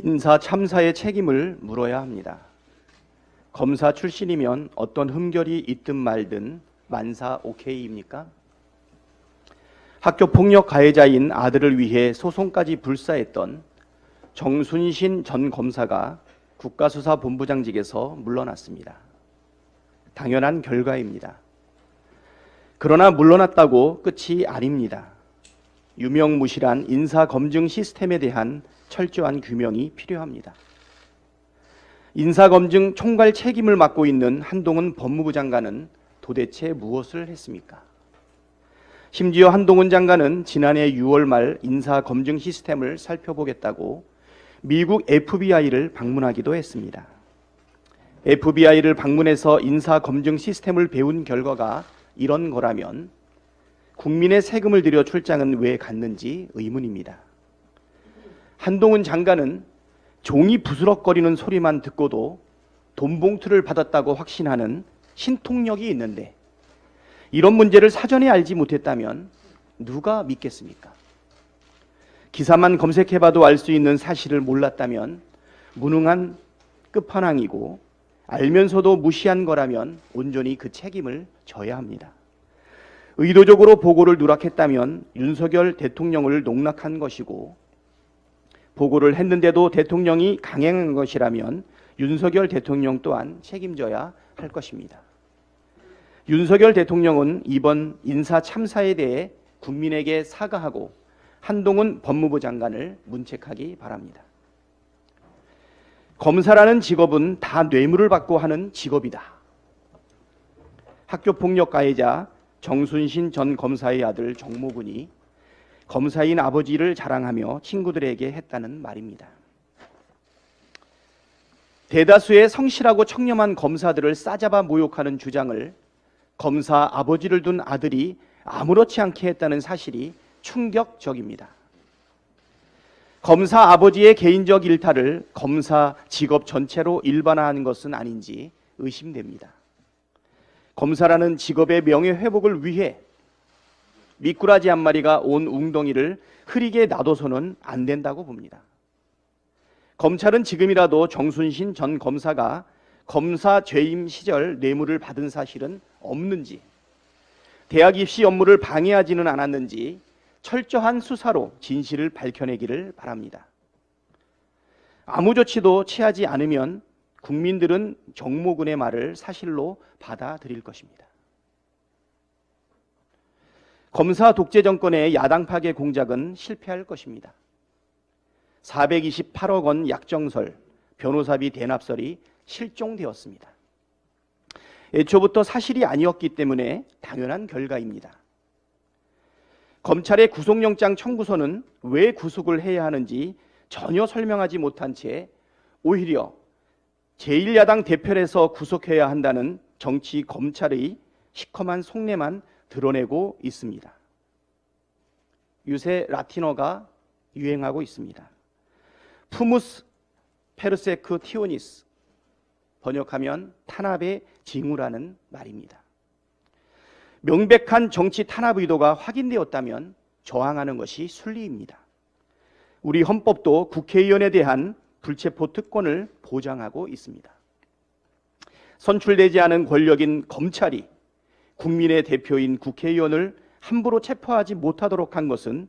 인사 참사의 책임을 물어야 합니다. 검사 출신이면 어떤 흠결이 있든 말든 만사 오케이입니까? 학교 폭력 가해자인 아들을 위해 소송까지 불사했던 정순신 전 검사가 국가수사본부장직에서 물러났습니다. 당연한 결과입니다. 그러나 물러났다고 끝이 아닙니다. 유명무실한 인사검증 시스템에 대한 철저한 규명이 필요합니다. 인사검증 총괄 책임을 맡고 있는 한동훈 법무부 장관은 도대체 무엇을 했습니까? 심지어 한동훈 장관은 지난해 6월 말 인사검증 시스템을 살펴보겠다고 미국 FBI를 방문하기도 했습니다. FBI를 방문해서 인사검증 시스템을 배운 결과가 이런 거라면 국민의 세금을 들여 출장은 왜 갔는지 의문입니다. 한동훈 장관은 종이 부스럭거리는 소리만 듣고도 돈 봉투를 받았다고 확신하는 신통력이 있는데 이런 문제를 사전에 알지 못했다면 누가 믿겠습니까? 기사만 검색해봐도 알 수 있는 사실을 몰랐다면 무능한 끝판왕이고 알면서도 무시한 거라면 온전히 그 책임을 져야 합니다. 의도적으로 보고를 누락했다면 윤석열 대통령을 농락한 것이고 보고를 했는데도 대통령이 강행한 것이라면 윤석열 대통령 또한 책임져야 할 것입니다. 윤석열 대통령은 이번 인사 참사에 대해 국민에게 사과하고 한동훈 법무부 장관을 문책하기 바랍니다. 검사라는 직업은 다 뇌물을 받고 하는 직업이다. 학교폭력 가해자 정순신 전 검사의 아들 정모군이 검사인 아버지를 자랑하며 친구들에게 했다는 말입니다. 대다수의 성실하고 청렴한 검사들을 싸잡아 모욕하는 주장을 검사 아버지를 둔 아들이 아무렇지 않게 했다는 사실이 충격적입니다. 검사 아버지의 개인적 일탈을 검사 직업 전체로 일반화하는 것은 아닌지 의심됩니다. 검사라는 직업의 명예회복을 위해 미꾸라지 한 마리가 온 웅덩이를 흐리게 놔둬서는 안 된다고 봅니다. 검찰은 지금이라도 정순신 전 검사가 검사 재임 시절 뇌물을 받은 사실은 없는지, 대학 입시 업무를 방해하지는 않았는지 철저한 수사로 진실을 밝혀내기를 바랍니다. 아무 조치도 취하지 않으면 국민들은 정모군의 말을 사실로 받아들일 것입니다. 검사 독재 정권의 야당 파괴 공작은 실패할 것입니다. 428억 원 약정설, 변호사비 대납설이 실종되었습니다. 애초부터 사실이 아니었기 때문에 당연한 결과입니다. 검찰의 구속영장 청구서는 왜 구속을 해야 하는지 전혀 설명하지 못한 채 오히려 제1야당 대표에서 구속해야 한다는 정치 검찰의 시커먼 속내만 드러내고 있습니다. 요새 라틴어가 유행하고 있습니다. 푸무스 페르세크 티오니스, 번역하면 탄압의 징후라는 말입니다. 명백한 정치 탄압 의도가 확인되었다면 저항하는 것이 순리입니다. 우리 헌법도 국회의원에 대한 불체포 특권을 보장하고 있습니다. 선출되지 않은 권력인 검찰이 국민의 대표인 국회의원을 함부로 체포하지 못하도록 한 것은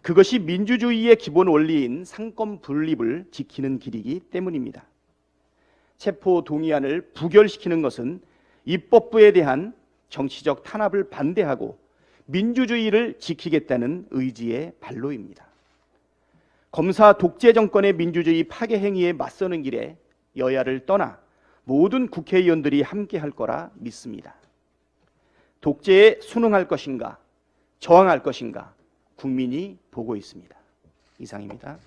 그것이 민주주의의 기본 원리인 상권 분립을 지키는 길이기 때문입니다. 체포 동의안을 부결시키는 것은 입법부에 대한 정치적 탄압을 반대하고 민주주의를 지키겠다는 의지의 발로입니다. 검사 독재 정권의 민주주의 파괴 행위에 맞서는 길에 여야를 떠나 모든 국회의원들이 함께할 거라 믿습니다. 독재에 순응할 것인가, 저항할 것인가 국민이 보고 있습니다. 이상입니다.